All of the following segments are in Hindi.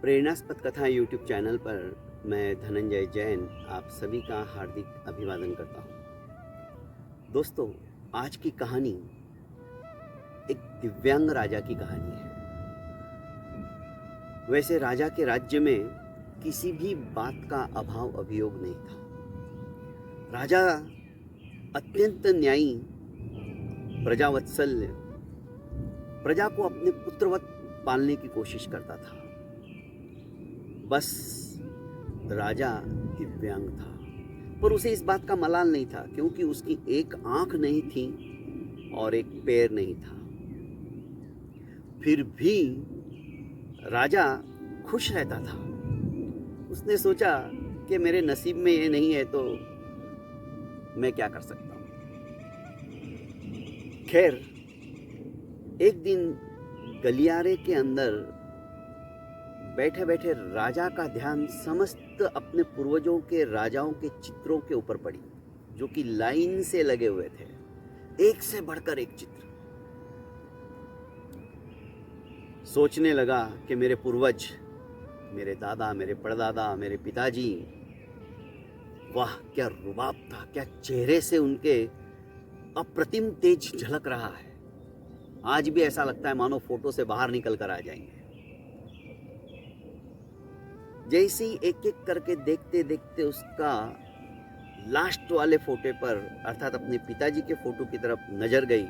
प्रेरणास्पद कथा यूट्यूब चैनल पर मैं धनंजय जैन आप सभी का हार्दिक अभिवादन करता हूँ। दोस्तों, आज की कहानी एक दिव्यांग राजा की कहानी है। वैसे राजा के राज्य में किसी भी बात का अभाव अभियोग नहीं था। राजा अत्यंत न्यायी, प्रजावत्सल्य, प्रजा को अपने पुत्रवत पालने की कोशिश करता था। बस राजा दिव्यांग था, पर उसे इस बात का मलाल नहीं था, क्योंकि उसकी एक आंख नहीं थी और एक पैर नहीं था। फिर भी राजा खुश रहता था। उसने सोचा कि मेरे नसीब में ये नहीं है तो मैं क्या कर सकता हूँ। खैर, एक दिन गलियारे के अंदर बैठे बैठे राजा का ध्यान समस्त अपने पूर्वजों के राजाओं के चित्रों के ऊपर पड़ी, जो कि लाइन से लगे हुए थे, एक से बढ़कर एक चित्र। सोचने लगा कि मेरे पूर्वज, मेरे दादा, मेरे परदादा, मेरे पिताजी, वाह क्या रुबाब था, क्या चेहरे से उनके अप्रतिम तेज झलक रहा है। आज भी ऐसा लगता है मानो फोटो से बाहर निकल कर आ जाएंगे। जैसे ही एक एक करके देखते देखते उसका लास्ट वाले फोटो पर, अर्थात अपने पिताजी के फोटो की तरफ नजर गई,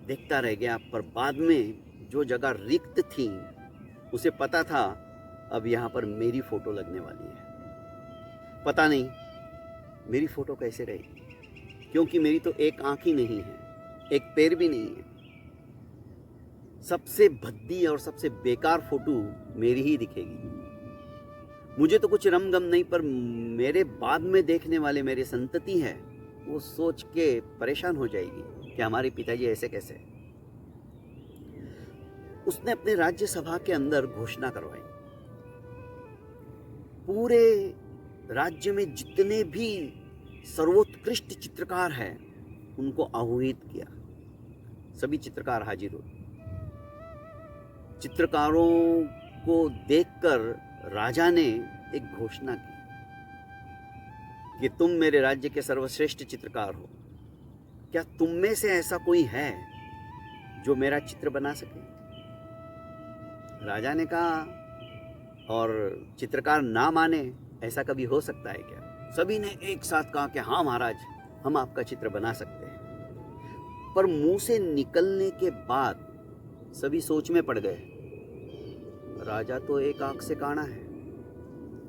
देखता रह गया। पर बाद में जो जगह रिक्त थी, उसे पता था अब यहाँ पर मेरी फोटो लगने वाली है। पता नहीं मेरी फोटो कैसे रहेगी, क्योंकि मेरी तो एक आंख ही नहीं है, एक पैर भी नहीं है। सबसे भद्दी और सबसे बेकार फोटो मेरी ही दिखेगी। मुझे तो कुछ रमगम नहीं, पर मेरे बाद में देखने वाले मेरे संतति है, वो सोच के परेशान हो जाएगी कि हमारे पिताजी ऐसे कैसे। उसने अपने राज्यसभा के अंदर घोषणा करवाई। पूरे राज्य में जितने भी सर्वोत्कृष्ट चित्रकार हैं, उनको आह्वानित किया। सभी चित्रकार हाजिर हुए। चित्रकारों को देखकर राजा ने एक घोषणा की कि तुम मेरे राज्य के सर्वश्रेष्ठ चित्रकार हो। क्या तुम में से ऐसा कोई है जो मेरा चित्र बना सके? राजा ने कहा, और चित्रकार ना माने, ऐसा कभी हो सकता है क्या? सभी ने एक साथ कहा कि हाँ महाराज, हम आपका चित्र बना सकते हैं। पर मुंह से निकलने के बाद सभी सोच में पड़ गए। राजा तो एक आंख से काना है,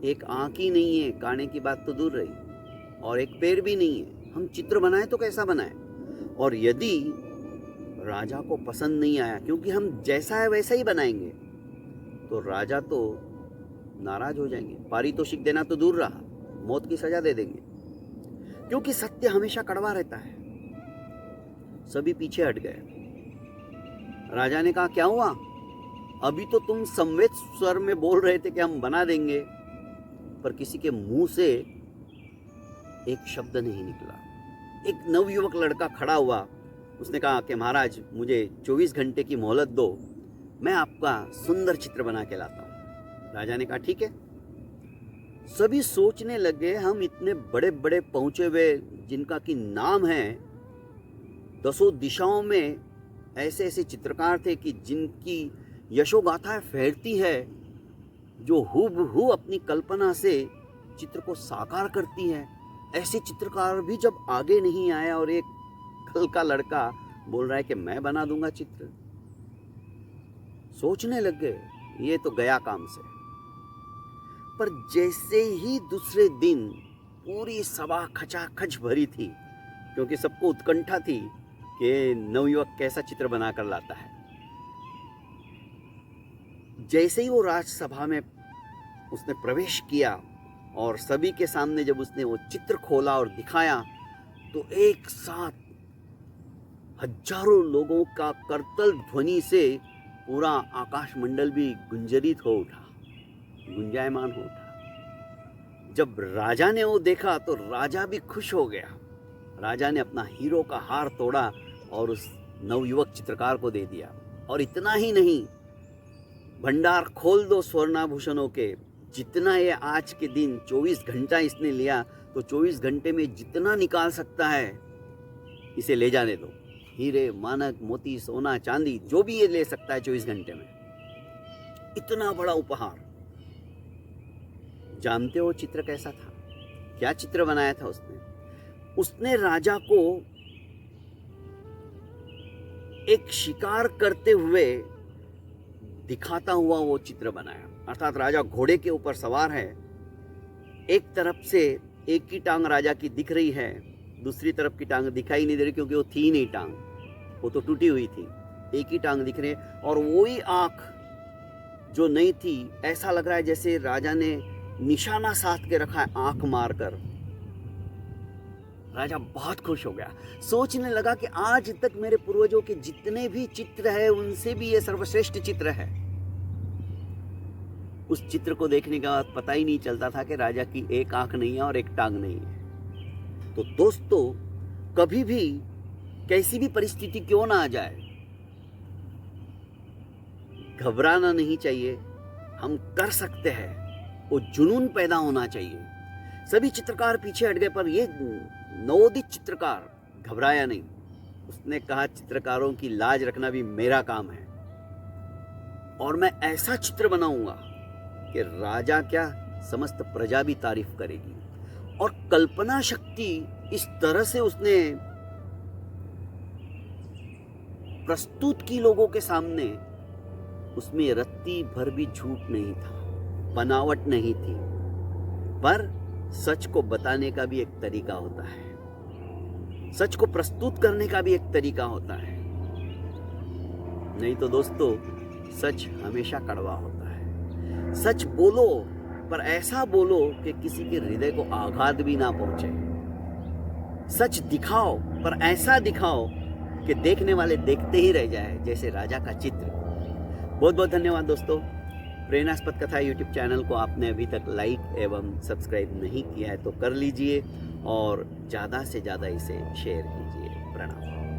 एक आंख ही नहीं है, काने की बात तो दूर रही, और एक पैर भी नहीं है। हम चित्र बनाए तो कैसा बनाए? और यदि राजा को पसंद नहीं आया, क्योंकि हम जैसा है वैसा ही बनाएंगे, तो राजा तो नाराज हो जाएंगे। पारितोषिक देना तो दूर रहा, मौत की सजा दे देंगे, क्योंकि सत्य हमेशा कड़वा रहता है। सभी पीछे हट गए। राजा ने कहा, क्या हुआ? अभी तो तुम संवेद स्वर में बोल रहे थे कि हम बना देंगे, पर किसी के मुंह से एक शब्द नहीं निकला। एक नवयुवक लड़का खड़ा हुआ। उसने कहा कि महाराज, मुझे 24 घंटे की मोहलत दो, मैं आपका सुंदर चित्र बना के लाता हूं। राजा ने कहा, ठीक है। सभी सोचने लगे, हम इतने बड़े बड़े पहुंचे हुए, जिनका कि नाम है, दसों दिशाओं में ऐसे ऐसे चित्रकार थे कि जिनकी यशोगाथाएं फैलती है, जो हूबहू अपनी कल्पना से चित्र को साकार करती है। ऐसे चित्रकार भी जब आगे नहीं आया और एक कल का लड़का बोल रहा है कि मैं बना दूंगा चित्र, सोचने लग गए ये तो गया काम से। पर जैसे ही दूसरे दिन पूरी सभा खचाखच भरी थी, क्योंकि सबको उत्कंठा थी कि नवयुवक कैसा चित्र बनाकर लाता है। जैसे ही वो राजसभा में उसने प्रवेश किया और सभी के सामने जब उसने वो चित्र खोला और दिखाया, तो एक साथ हजारों लोगों का करतल ध्वनि से पूरा आकाश मंडल भी गुंजरित हो उठा, गुंजायमान हो उठा। जब राजा ने वो देखा तो राजा भी खुश हो गया। राजा ने अपना हीरो का हार तोड़ा और उस नवयुवक चित्रकार को दे दिया। और इतना ही नहीं, भंडार खोल दो स्वर्णाभूषणों के। जितना ये आज के दिन 24 घंटा इसने लिया, तो 24 घंटे में जितना निकाल सकता है इसे ले जाने दो। हीरे, मानक, मोती, सोना, चांदी, जो भी ये ले सकता है 24 घंटे में। इतना बड़ा उपहार। जानते हो चित्र कैसा था? क्या चित्र बनाया था उसने राजा को एक शिकार करते हुए दिखाता हुआ वो चित्र बनाया। अर्थात राजा घोड़े के ऊपर सवार है, एक तरफ से एक की टांग राजा की दिख रही है, दूसरी तरफ की टांग दिखाई नहीं दे रही क्योंकि वो थी नहीं टांग, वो तो टूटी हुई थी। एक ही टांग दिख रही है और वही आंख जो नहीं थी, ऐसा लग रहा है जैसे राजा ने निशाना साध के रखा है आंख मारकर। राजा बहुत खुश हो गया, सोचने लगा कि आज तक मेरे पूर्वजों के जितने भी चित्र हैं उनसे भी ये सर्वश्रेष्ठ चित्र है। उस चित्र को देखने के बाद पता ही नहीं चलता था कि राजा की एक आंख नहीं है और एक टांग नहीं है। तो दोस्तों, कभी भी कैसी भी परिस्थिति क्यों ना आ जाए, घबराना नहीं चाहिए। हम कर सकते हैं, वो जुनून पैदा होना चाहिए। सभी चित्रकार पीछे हट गए, पर ये नवोदित चित्रकार घबराया नहीं। उसने कहा चित्रकारों की लाज रखना भी मेरा काम है और मैं ऐसा चित्र बनाऊंगा कि राजा क्या, समस्त प्रजा भी तारीफ करेगी। और कल्पना शक्ति इस तरह से उसने प्रस्तुत की लोगों के सामने, उसमें रत्ती भर भी झूठ नहीं था, बनावट नहीं थी, पर सच को बताने का भी एक तरीका होता है, सच को प्रस्तुत करने का भी एक तरीका होता है। नहीं तो दोस्तों, सच हमेशा कड़वा होता है। सच बोलो, पर ऐसा बोलो कि किसी के हृदय को आघात भी ना पहुंचे। सच दिखाओ, पर ऐसा दिखाओ कि देखने वाले देखते ही रह जाए, जैसे राजा का चित्र। बहुत बहुत धन्यवाद दोस्तों। प्रेरणास्पद कथा यूट्यूब चैनल को आपने अभी तक लाइक एवं सब्सक्राइब नहीं किया है तो कर लीजिए और ज़्यादा से ज़्यादा इसे शेयर कीजिए। प्रणाम।